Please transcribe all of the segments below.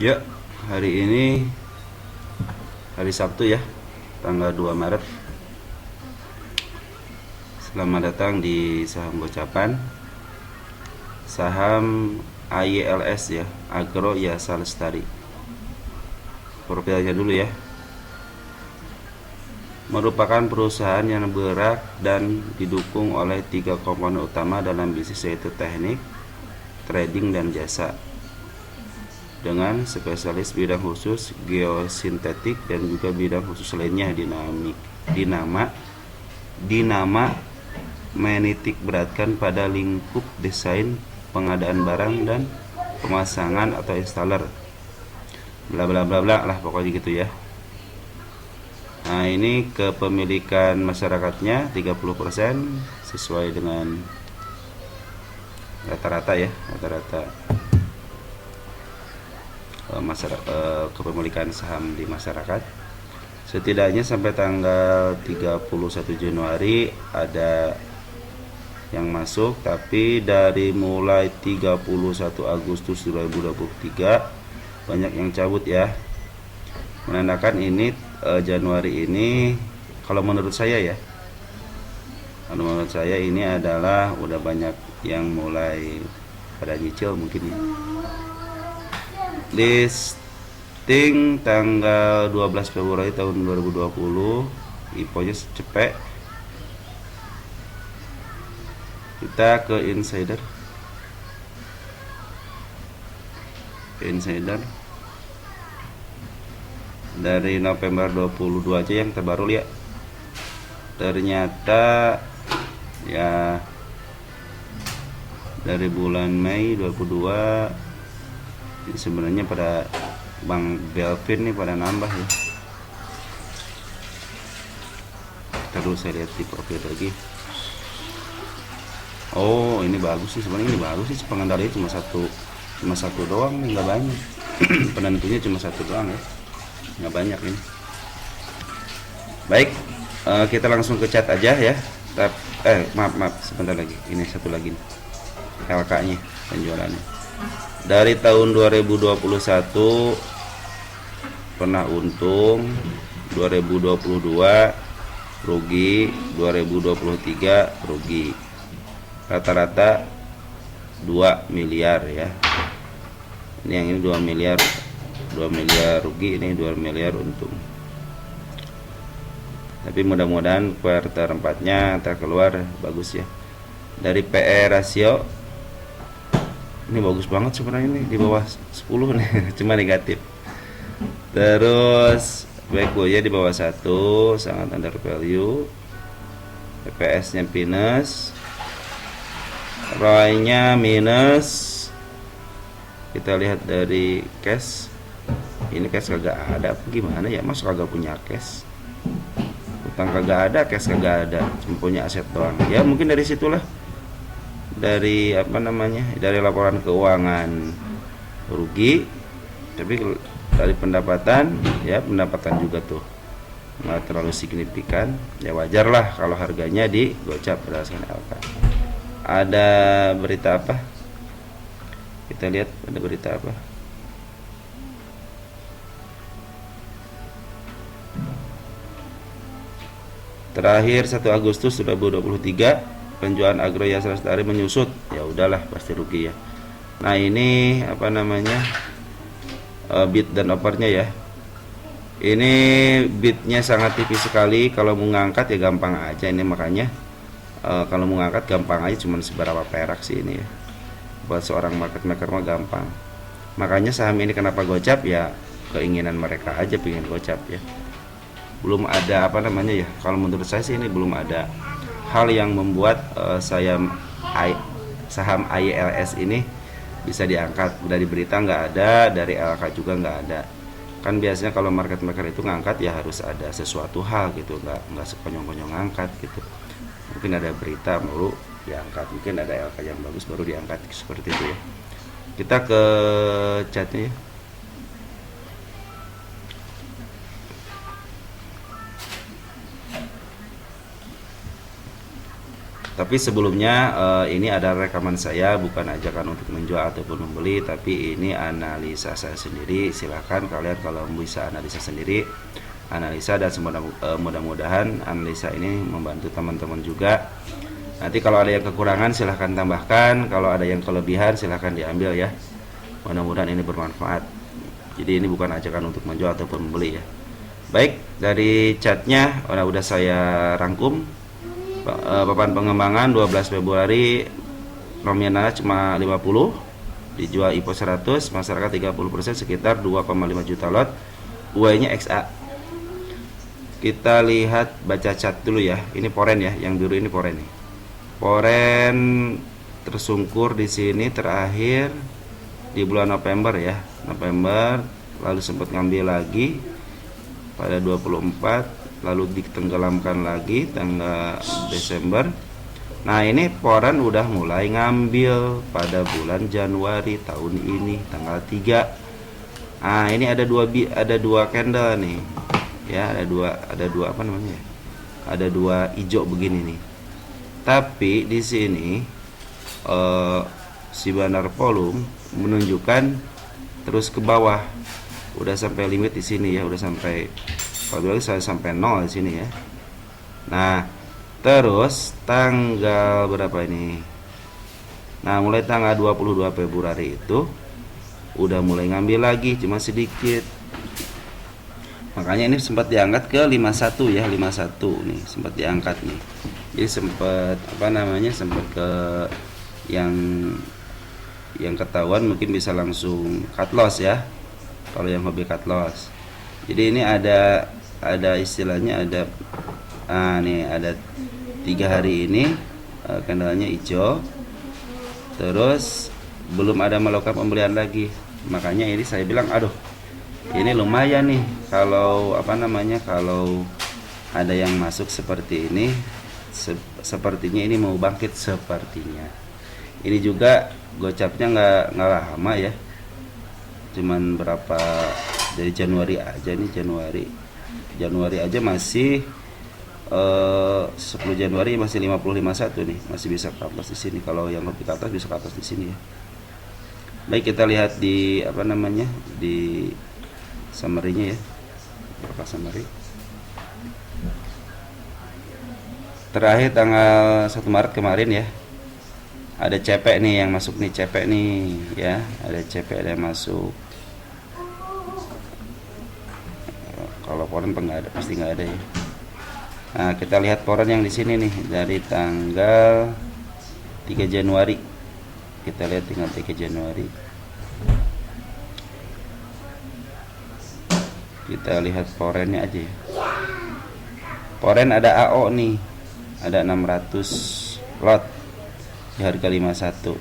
Ya, hari ini hari Sabtu ya, tanggal 2 Maret. Selamat datang di saham gocapan. Saham AYLS ya, Agro Yasa Lestari. Profilnya dulu ya. Merupakan perusahaan yang bergerak dan didukung oleh 3 komponen utama dalam bisnis, yaitu teknik, trading, dan jasa, dengan spesialis bidang khusus geosintetik dan juga bidang khusus lainnya dinama menitik beratkan pada lingkup desain, pengadaan barang, dan pemasangan atau installer, bla bla bla bla lah pokoknya gitu ya. Nah, ini kepemilikan masyarakatnya 30%, sesuai dengan rata-rata ya, rata-rata kepemilikan saham di masyarakat. Setidaknya sampai tanggal 31 Januari ada yang masuk, tapi dari mulai 31 Agustus 2023 banyak yang cabut ya. Menandakan ini Januari ini, kalau menurut saya ya, ini adalah udah banyak yang mulai pada nyicil mungkin ya. Listing tanggal 12 Februari tahun 2020, infonya cepet. Kita ke insider. Dari November 22 aja yang terbaru lihat. Ternyata ya dari bulan Mei 22 ini sebenarnya pada Bang Belvin nih pada nambah ya. Terus saya lihat di profil lagi. Oh, ini bagus sih sebenarnya, ini bagus sih. Pengendalinya cuma satu doang nih, nggak banyak. Penentunya cuma satu doang ya, nggak banyak ini. Baik, kita langsung ke chat aja ya. Maaf sebentar lagi, ini satu lagi nih, LK nya penjualannya. Dari tahun 2021 pernah untung, 2022 rugi, 2023 rugi. Rata-rata 2 miliar ya. Ini yang ini 2 miliar rugi, ini 2 miliar untung. Tapi mudah-mudahan kuartal 4-nya terkeluar bagus ya. Dari PE rasio ini bagus banget sebenarnya, ini di bawah 10 nih, cuma negatif. Terus BQ nya di bawah 1, sangat under value. PPS nya minus, ROI nya minus. Kita lihat dari cash, ini cash kagak ada apa gimana ya, mas kagak punya cash, utang kagak ada, cash kagak ada, cuma punya aset doang ya. Mungkin dari situlah, dari dari laporan keuangan rugi, tapi dari pendapatan ya, pendapatan juga tuh nggak terlalu signifikan ya, wajar lah kalau harganya di gocap berdasarkan LK. Ada berita apa, kita lihat ada berita apa. Terakhir 1 Agustus 2023 penjualan Agro Yasa Lestari menyusut, ya udahlah pasti rugi ya. Nah, ini bid dan opernya ya. Ini bidnya sangat tipis sekali, kalau mau ngangkat ya gampang aja ini, makanya kalau mau ngangkat gampang aja, cuman seberapa perak sih ini ya. Buat seorang market maker mah gampang. Makanya saham ini kenapa gocap ya, keinginan mereka aja pengen gocap ya. Belum ada ya, kalau menurut saya sih ini belum ada hal yang membuat saham AYLS ini bisa diangkat. Dari berita nggak ada, dari LK juga nggak ada. Kan biasanya kalau market maker itu ngangkat ya harus ada sesuatu hal gitu, nggak sekonyong-konyong ngangkat gitu. Mungkin ada berita baru diangkat, mungkin ada LK yang bagus baru diangkat, seperti itu ya. Kita ke chatnya ya. Tapi sebelumnya ini ada rekaman saya, bukan ajakan untuk menjual ataupun membeli, tapi ini analisa saya sendiri. Silahkan kalian kalau bisa analisa sendiri, analisa, dan mudah-mudahan analisa ini membantu teman-teman juga. Nanti kalau ada yang kekurangan silahkan tambahkan, kalau ada yang kelebihan silahkan diambil ya. Mudah-mudahan ini bermanfaat. Jadi ini bukan ajakan untuk menjual ataupun membeli ya. Baik, dari chatnya udah saya rangkum. Papan pengembangan 12 Februari nominalnya cuma 50, dijual IPO 100, masyarakat 30%, sekitar 2,5 juta lot, UE nya XA. Kita lihat, baca chat dulu ya. Ini poren ya, yang biru ini poren nih. Poren tersungkur di sini terakhir di bulan November ya, November, lalu sempat ngambil lagi pada 24, lalu ditenggelamkan lagi tanggal Desember. Nah ini poren udah mulai ngambil pada bulan Januari tahun ini tanggal 3. Nah ini ada dua candle nih ya, ada dua apa namanya, ada dua hijau begini nih. Tapi di sini si bandar volume menunjukkan terus ke bawah, udah sampai limit di sini ya, udah sampai, kalau saya sampai 0 di sini ya. Nah, terus tanggal berapa ini? Nah, mulai tanggal 22 Februari itu udah mulai ngambil lagi, cuma sedikit. Makanya ini sempat diangkat ke 51 ya, 51 nih, sempat diangkat nih. Jadi sempat apa namanya? Sempat ke yang ketahuan mungkin bisa langsung cut loss ya. Kalau yang hobi cut loss. Jadi ini ada istilahnya ada nih ada 3 hari ini candlenya hijau, terus belum ada melakukan pembelian lagi. Makanya ini saya bilang aduh ini lumayan nih kalau apa namanya, kalau ada yang masuk seperti ini, sepertinya ini mau bangkit sepertinya. Ini juga gocapnya nggak lama ya, cuman berapa, dari Januari aja nih, Januari aja masih 10 Januari masih 50,51 nih, masih bisa ke atas di sini. Kalau yang lebih ke atas bisa ke atas di sini ya. Baik, kita lihat di apa namanya, di summary-nya ya, berapa summary. Terakhir tanggal 1 Maret kemarin ya, ada CP nih yang masuk nih, CP nih ya, ada CP ada yang masuk. Kalau poren nggak ada, pasti nggak ada ya. Nah kita lihat poren yang di sini nih dari tanggal 3 Januari. Kita lihat tinggal 3 Januari. Kita lihat porennya aja ya. Poren ada AO nih, ada 600 lot di harga 51.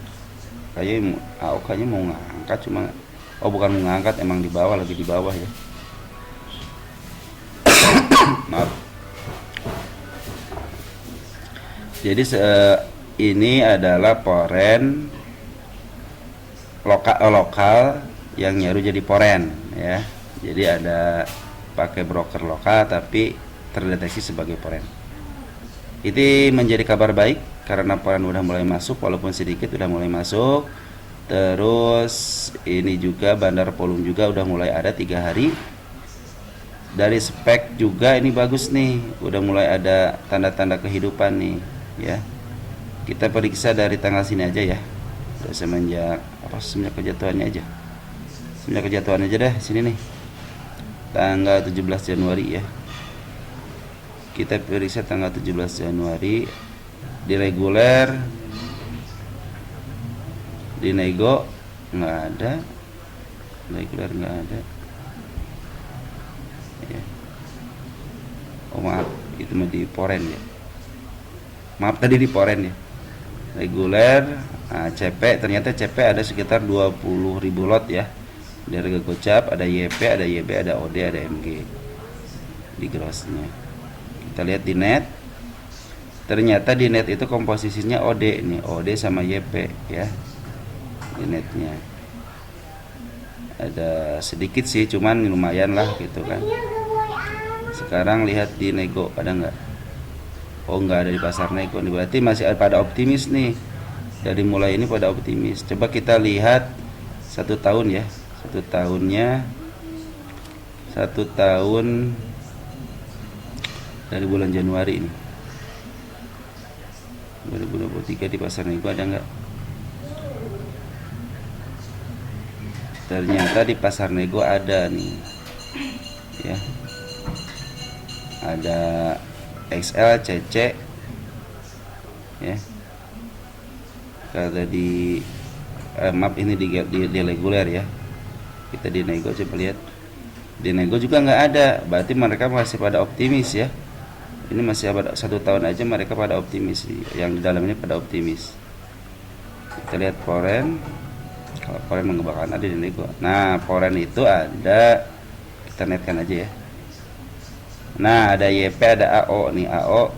Kayaknya AO kayaknya mau ngangkat, cuma bukan mau ngangkat, emang di bawah, lagi di bawah ya. Maaf. Jadi ini adalah poren lokal yang nyaru jadi poren ya. Jadi ada pakai broker lokal tapi terdeteksi sebagai poren. Itu menjadi kabar baik karena poren udah mulai masuk, walaupun sedikit udah mulai masuk. Terus ini juga bandar volume juga udah mulai ada 3 hari. Dari spek juga ini bagus nih, udah mulai ada tanda-tanda kehidupan nih ya. Kita periksa dari tanggal sini aja ya, udah semenjak kejatuhannya aja, semenjak kejatuhan aja deh sini nih, tanggal 17 Januari ya. Kita periksa tanggal 17 Januari di reguler, di nego nggak ada, reguler nggak ada ya. Maaf, itu mah di poren ya, maaf tadi di poren ya, reguler. CP, ternyata CP ada sekitar 20.000 lot ya, dari harga gocap, ada YP, ada YB, ada OD, ada MG di grossnya. Kita lihat di net, ternyata di net itu komposisinya OD nih, OD sama YP ya. Di netnya ada sedikit sih, cuman lumayan lah gitu kan. Sekarang lihat di nego ada nggak? Oh, nggak ada di pasar nego nih, berarti masih pada optimis nih. Dari mulai ini pada optimis. Coba kita lihat 1 tahun ya, 1 tahunnya, 1 tahun dari bulan Januari ini 2023 di pasar nego ada nggak? Ternyata di pasar nego ada nih ya, ada XL, CC ya. Kalau di map ini di reguler ya, kita di nego coba lihat, di nego juga nggak ada, berarti mereka masih pada optimis ya. Ini masih pada 1 tahun aja mereka pada optimis, yang di dalam ini pada optimis. Kita lihat foreign, kalau foreign mengembangkan ada di nego. Nah, foreign itu ada, kita netkan aja ya. Nah, ada YP, ada AO nih. AO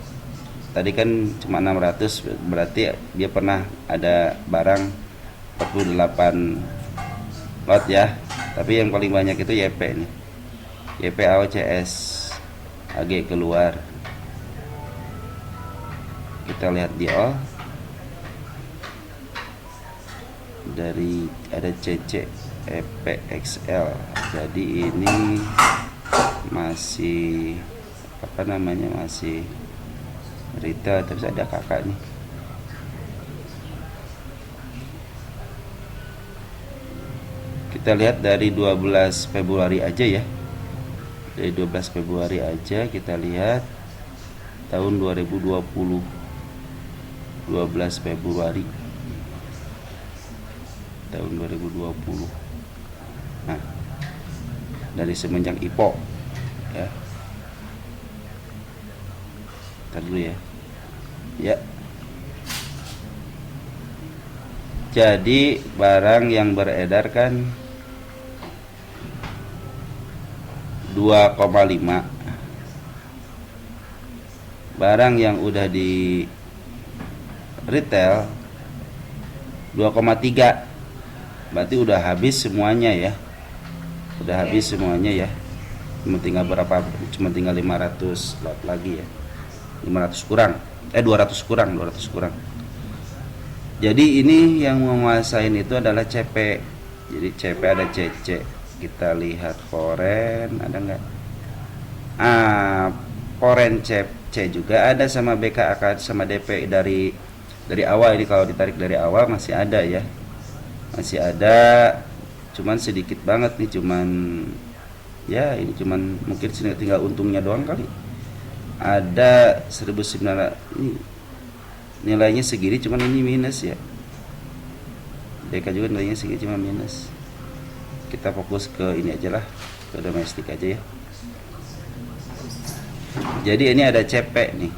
tadi kan cuma 600, berarti dia pernah ada barang 48 lot ya. Tapi yang paling banyak itu YP nih. YP, AO, CS, AG keluar. Kita lihat di all. Dari ada CC, EP, XL. Jadi ini masih apa namanya, masih retail, terus ada kakak nih. Kita lihat dari 12 Februari aja ya, dari 12 Februari aja kita lihat tahun 2020, 12 Februari tahun 2020. Nah, dari semenjak IPO ya, ntar dulu ya. Ya, jadi barang yang beredar kan 2,5, barang yang udah di retail 2,3, berarti udah habis semuanya ya, udah habis semuanya ya. Cuma tinggal berapa, cuma tinggal 500 lot lagi ya, 500 kurang, 200 kurang, 200 kurang. Jadi ini yang menguasain itu adalah CP. Jadi CP ada CC. Kita lihat foreign ada nggak? Foreign CC juga ada, sama BKA sama DP dari awal ini. Kalau ditarik dari awal masih ada ya, masih ada, cuman sedikit banget nih, cuman ya ini cuman mungkin tinggal untungnya doang kali. Ada 1900 ini nilainya segini, cuman ini minus ya. DK juga nilainya segini cuma minus. Kita fokus ke ini aja lah, ke domestik aja ya. Jadi ini ada CP nih.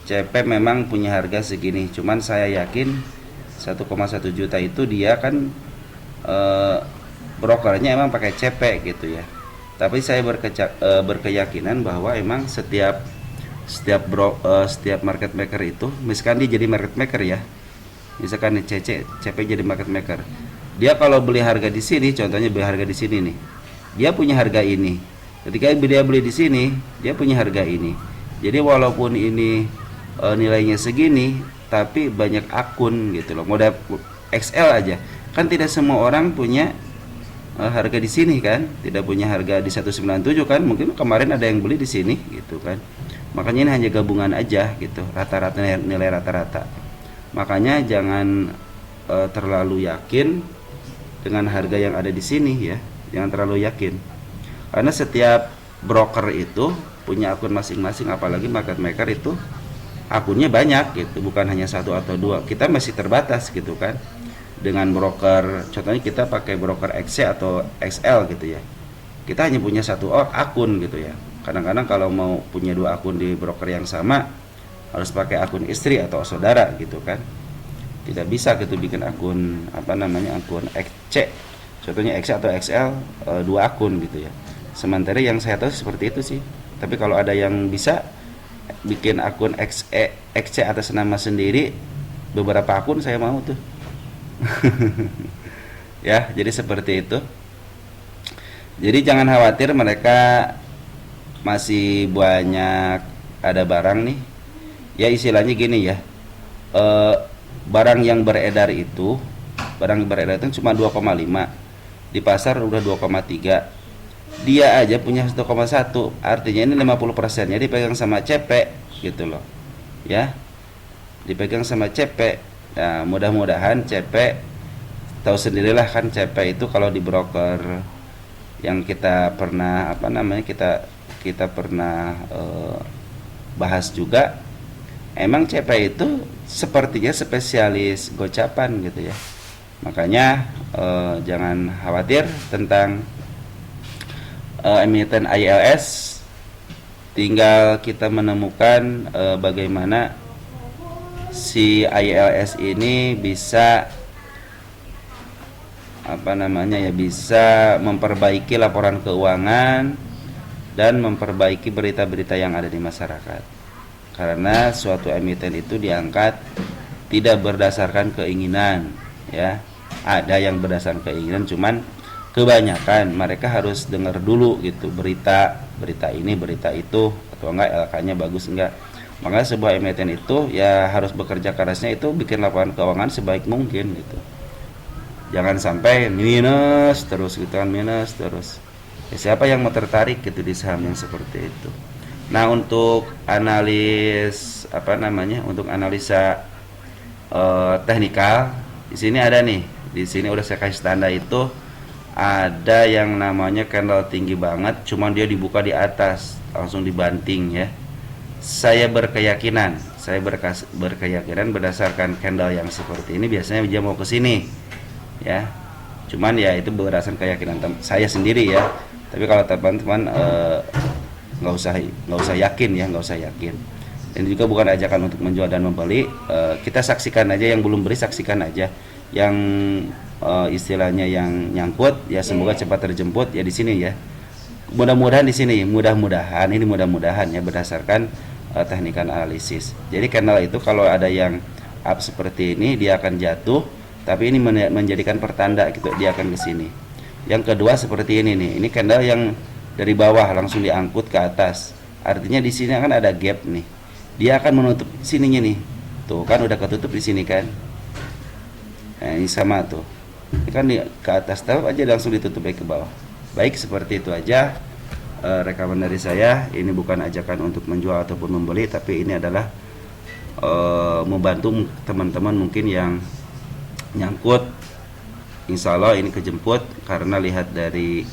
CP memang punya harga segini, cuman saya yakin 1,1 juta itu dia kan brokernya emang pakai CP gitu ya. Tapi saya berkeyakinan bahwa emang setiap market maker itu, misalkan dia jadi market maker ya, misalkan nih CP jadi market maker, dia kalau beli harga di sini, contohnya beli harga di sini nih, dia punya harga ini. Ketika dia beli di sini, dia punya harga ini. Jadi walaupun ini nilainya segini, tapi banyak akun gitu loh, modal XL aja kan, tidak semua orang punya harga di sini kan, tidak punya harga di 197 kan, mungkin kemarin ada yang beli di sini gitu kan. Makanya ini hanya gabungan aja gitu, rata-rata nilai rata-rata. Makanya jangan terlalu yakin dengan harga yang ada di sini ya, jangan terlalu yakin, karena setiap broker itu punya akun masing-masing, apalagi market maker itu akunnya banyak gitu, bukan hanya 1 atau 2. Kita masih terbatas gitu kan dengan broker. Contohnya kita pakai broker XC atau XL gitu ya, kita hanya punya 1 akun gitu ya. Kadang-kadang kalau mau punya 2 akun di broker yang sama, harus pakai akun istri atau saudara gitu kan. Tidak bisa gitu bikin akun akun XC, contohnya XC atau XL 2 akun gitu ya. Sementara yang saya tahu seperti itu sih. Tapi kalau ada yang bisa bikin akun XC atas nama sendiri, beberapa akun, saya mau tuh. Ya, jadi seperti itu. Jadi jangan khawatir, mereka masih banyak ada barang nih Ya istilahnya gini ya, eh, barang yang beredar itu cuma 2,5, di pasar udah 2,3, dia aja punya 1,1, artinya ini 50%-nya dipegang sama CP gitu loh ya, dipegang sama CP. Nah mudah-mudahan CP, tahu sendirilah kan CP itu kalau di broker yang kita pernah kita pernah bahas juga, emang CP itu sepertinya spesialis gocapan gitu ya. Makanya jangan khawatir tentang emiten ILS, tinggal kita menemukan bagaimana si ILS ini bisa bisa memperbaiki laporan keuangan dan memperbaiki berita-berita yang ada di masyarakat. Karena suatu emiten itu diangkat tidak berdasarkan keinginan ya. Ada yang berdasarkan keinginan, cuman kebanyakan mereka harus dengar dulu gitu berita ini, berita itu, atau enggak LK-nya bagus enggak. Makanya sebuah emiten itu ya harus bekerja kerasnya itu bikin laporan keuangan sebaik mungkin gitu. Jangan sampai minus terus gitu kan, minus terus. Ya, siapa yang mau tertarik gitu di saham yang seperti itu. Nah, untuk untuk analisa teknikal, di sini ada nih. Di sini udah saya kasih tanda itu, ada yang namanya candle tinggi banget, cuman dia dibuka di atas, langsung dibanting ya. Saya berkeyakinan berdasarkan candle yang seperti ini biasanya dia mau ke sini ya. Cuman ya itu berdasarkan keyakinan saya sendiri ya. Tapi kalau teman-teman nggak usah yakin ya, nggak usah yakin. Dan juga bukan ajakan untuk menjual dan membeli. Kita saksikan aja, yang belum beli saksikan aja. Yang istilahnya yang nyangkut ya semoga cepat terjemput ya di sini ya. Mudah-mudahan di sini, mudah-mudahan ya berdasarkan teknik analisis. Jadi candle itu kalau ada yang up seperti ini dia akan jatuh, tapi ini menjadikan pertanda gitu, dia akan ke sini. Yang kedua seperti ini nih, ini candle yang dari bawah langsung diangkut ke atas. Artinya di sini akan ada gap nih. Dia akan menutup sininya nih. Tuh kan udah ketutup di sini kan. Nah, ini sama tuh. Ini kan ke atas tahu aja langsung ditutup ke bawah. Baik, seperti itu aja rekaman dari saya. Ini bukan ajakan untuk menjual ataupun membeli, tapi ini adalah membantu teman-teman mungkin yang nyangkut. Insya Allah ini kejemput karena lihat dari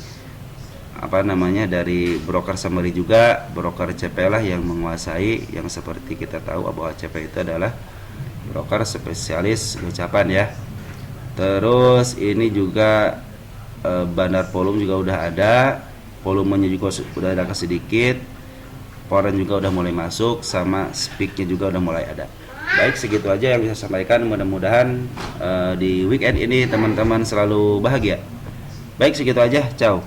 dari broker summary juga, broker CP lah yang menguasai, yang seperti kita tahu bahwa CP itu adalah broker spesialis gocapan ya. Terus ini juga bandar volume juga udah ada, volumenya juga udah ada sedikit, foreign juga udah mulai masuk, sama speaknya juga udah mulai ada. Baik, segitu aja yang bisa saya sampaikan. Mudah-mudahan di weekend ini teman-teman selalu bahagia. Baik, segitu aja. Ciao.